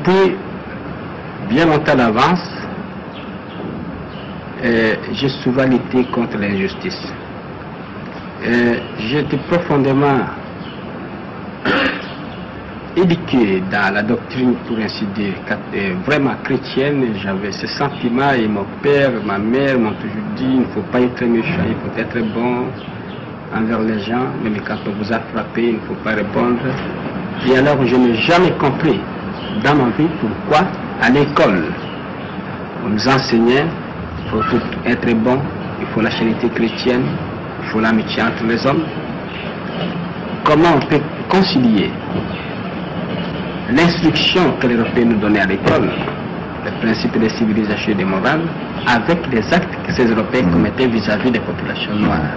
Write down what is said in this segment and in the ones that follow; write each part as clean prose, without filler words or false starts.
été bien longtemps d'avance. J'ai souvent lutté contre l'injustice. J'ai été profondément éduqué dans la doctrine, pour ainsi dire, vraiment chrétienne. J'avais ce sentiment et mon père, ma mère m'ont toujours dit il ne faut pas être méchant, il faut être bon envers les gens, même quand on vous a frappé, il ne faut pas répondre. Et alors je n'ai jamais compris dans ma vie pourquoi à l'école on nous enseignait il faut tout être bon, il faut la charité chrétienne, il faut l'amitié entre les hommes. Comment on peut concilier l'instruction que les Européens nous donnaient à l'école, les principes de civilisation et de morale, avec les actes que ces Européens commettaient vis-à-vis des populations noires.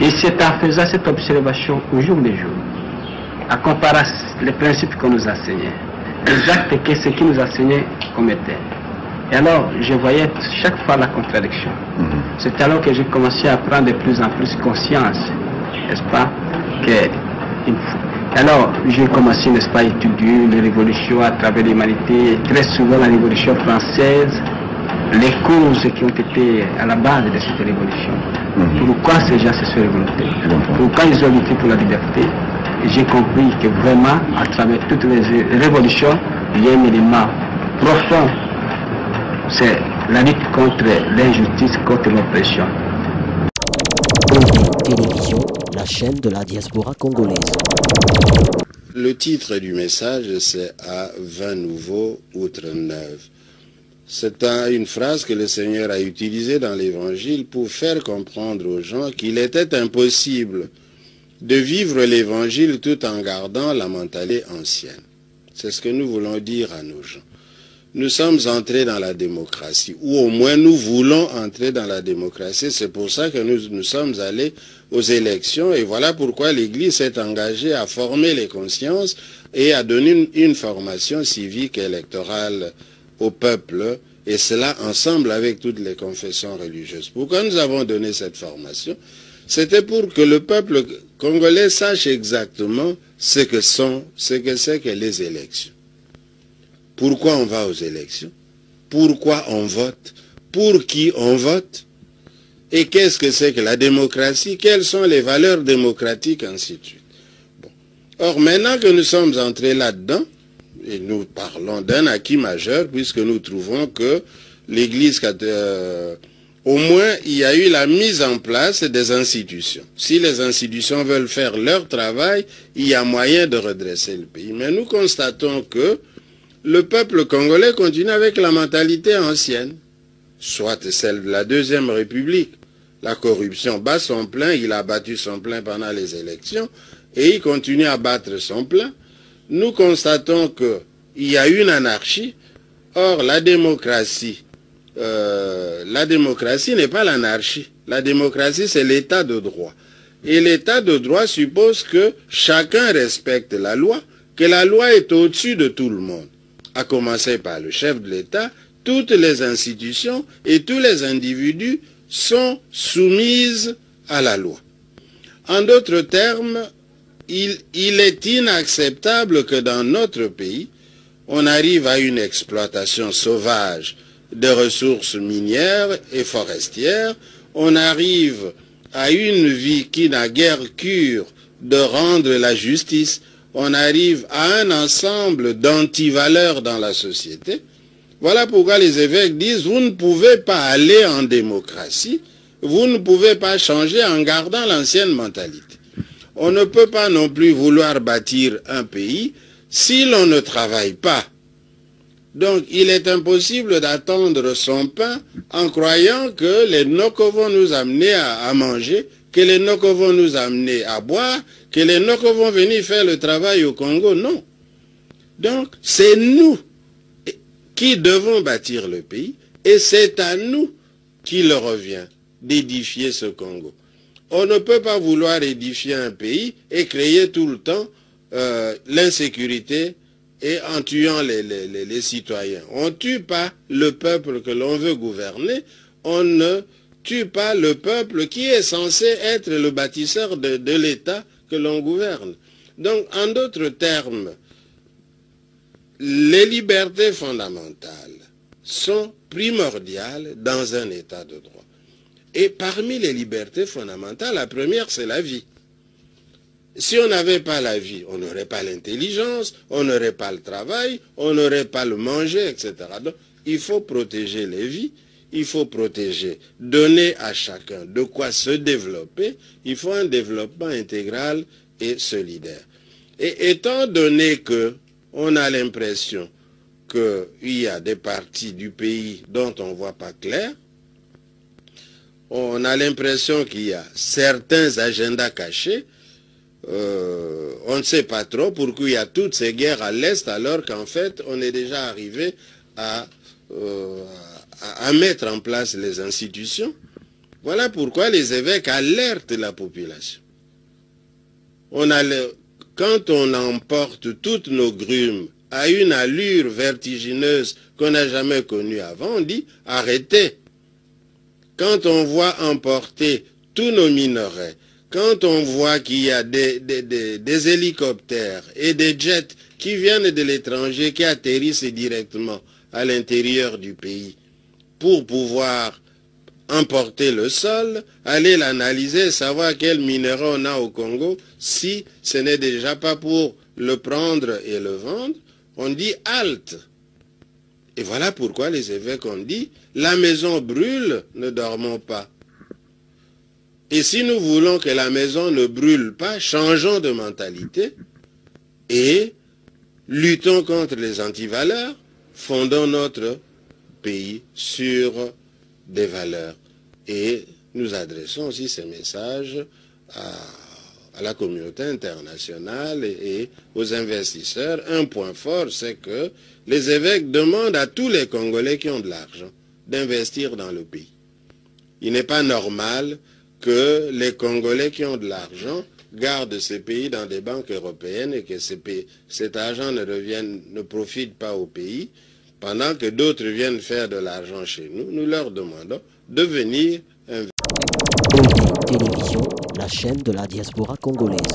Et c'est en faisant cette observation au jour le jour, à comparer les principes qu'on nous enseignait, les actes que ceux qui nous enseignaient commettaient. Et alors, je voyais chaque fois la contradiction. C'est alors que j'ai commencé à prendre de plus en plus conscience, n'est-ce pas, alors, j'ai commencé, n'est-ce pas, à étudier les révolutions à travers l'humanité, très souvent la révolution française, les causes qui ont été à la base de cette révolution. Pourquoi ces gens se sont révoltés? Pourquoi ils ont lutté pour la liberté? Et j'ai compris que vraiment, à travers toutes les révolutions, il y a un élément profond. C'est la lutte contre l'injustice, contre l'oppression. Télévision, la chaîne de la diaspora congolaise. Le titre du message, c'est « À vin nouveau, outre neuve ». C'est une phrase que le Seigneur a utilisée dans l'Évangile pour faire comprendre aux gens qu'il était impossible de vivre l'Évangile tout en gardant la mentalité ancienne. C'est ce que nous voulons dire à nos gens. Nous sommes entrés dans la démocratie, ou au moins nous voulons entrer dans la démocratie. C'est pour ça que nous sommes allés aux élections, et voilà pourquoi l'Église s'est engagée à former les consciences et à donner une formation civique et électorale au peuple, et cela ensemble avec toutes les confessions religieuses. Pourquoi nous avons donné cette formation? C'était pour que le peuple congolais sache exactement ce que c'est que les élections. Pourquoi on va aux élections? Pourquoi on vote? Pour qui on vote? Et qu'est-ce que c'est que la démocratie? Quelles sont les valeurs démocratiques, ainsi de suite. Bon. Or, maintenant que nous sommes entrés là-dedans, et nous parlons d'un acquis majeur, puisque nous trouvons que l'Église, au moins, il y a eu la mise en place des institutions. Si les institutions veulent faire leur travail, il y a moyen de redresser le pays. Mais nous constatons que le peuple congolais continue avec la mentalité ancienne, soit celle de la Deuxième République. La corruption bat son plein, il a battu son plein pendant les élections, et il continue à battre son plein. Nous constatons qu'il y a une anarchie. Or, la démocratie n'est pas l'anarchie. La démocratie, c'est l'état de droit. Et l'état de droit suppose que chacun respecte la loi, que la loi est au-dessus de tout le monde. À commencer par le chef de l'État, toutes les institutions et tous les individus sont soumises à la loi. En d'autres termes, il est inacceptable que dans notre pays, on arrive à une exploitation sauvage de ressources minières et forestières, on arrive à une vie qui n'a guère cure de rendre la justice, on arrive à un ensemble d'antivaleurs dans la société. Voilà pourquoi les évêques disent, vous ne pouvez pas aller en démocratie, vous ne pouvez pas changer en gardant l'ancienne mentalité. On ne peut pas non plus vouloir bâtir un pays si l'on ne travaille pas. Donc il est impossible d'attendre son pain en croyant que les nocos vont nous amener à manger, que les nocos vont nous amener à boire, que les nocos vont venir faire le travail au Congo. Non. Donc c'est nous qui devons bâtir le pays, et c'est à nous qu'il revient d'édifier ce Congo. On ne peut pas vouloir édifier un pays et créer tout le temps l'insécurité et en tuant les citoyens. On ne tue pas le peuple que l'on veut gouverner, on ne tue pas le peuple qui est censé être le bâtisseur de l'État que l'on gouverne. Donc, en d'autres termes, les libertés fondamentales sont primordiales dans un état de droit. Et parmi les libertés fondamentales, la première, c'est la vie. Si on n'avait pas la vie, on n'aurait pas l'intelligence, on n'aurait pas le travail, on n'aurait pas le manger, etc. Donc, il faut protéger les vies, il faut protéger, donner à chacun de quoi se développer. Il faut un développement intégral et solidaire. Et étant donné qu'on a l'impression qu'il y a des parties du pays dont on ne voit pas clair, on a l'impression qu'il y a certains agendas cachés. On ne sait pas trop pourquoi il y a toutes ces guerres à l'Est alors qu'en fait on est déjà arrivé à mettre en place les institutions. Voilà pourquoi les évêques alertent la population. Quand on emporte toutes nos grumes à une allure vertigineuse qu'on n'a jamais connue avant, on dit arrêtez. Quand on voit emporter tous nos minerais, quand on voit qu'il y a des hélicoptères et des jets qui viennent de l'étranger, qui atterrissent directement à l'intérieur du pays pour pouvoir emporter le sol, aller l'analyser, savoir quel minerai on a au Congo, si ce n'est déjà pas pour le prendre et le vendre, on dit halte. Et voilà pourquoi les évêques ont dit, la maison brûle, ne dormons pas. Et si nous voulons que la maison ne brûle pas, changeons de mentalité et luttons contre les antivaleurs, fondons notre pays sur des valeurs. Et nous adressons aussi ces messages à la communauté internationale et aux investisseurs. Un point fort, c'est que les évêques demandent à tous les Congolais qui ont de l'argent d'investir dans le pays. Il n'est pas normal que les Congolais qui ont de l'argent gardent ces pays dans des banques européennes et que cet argent ne profite pas au pays, pendant que d'autres viennent faire de l'argent chez nous. Nous leur demandons de venir investir. EID Télévision, la chaîne de la diaspora congolaise.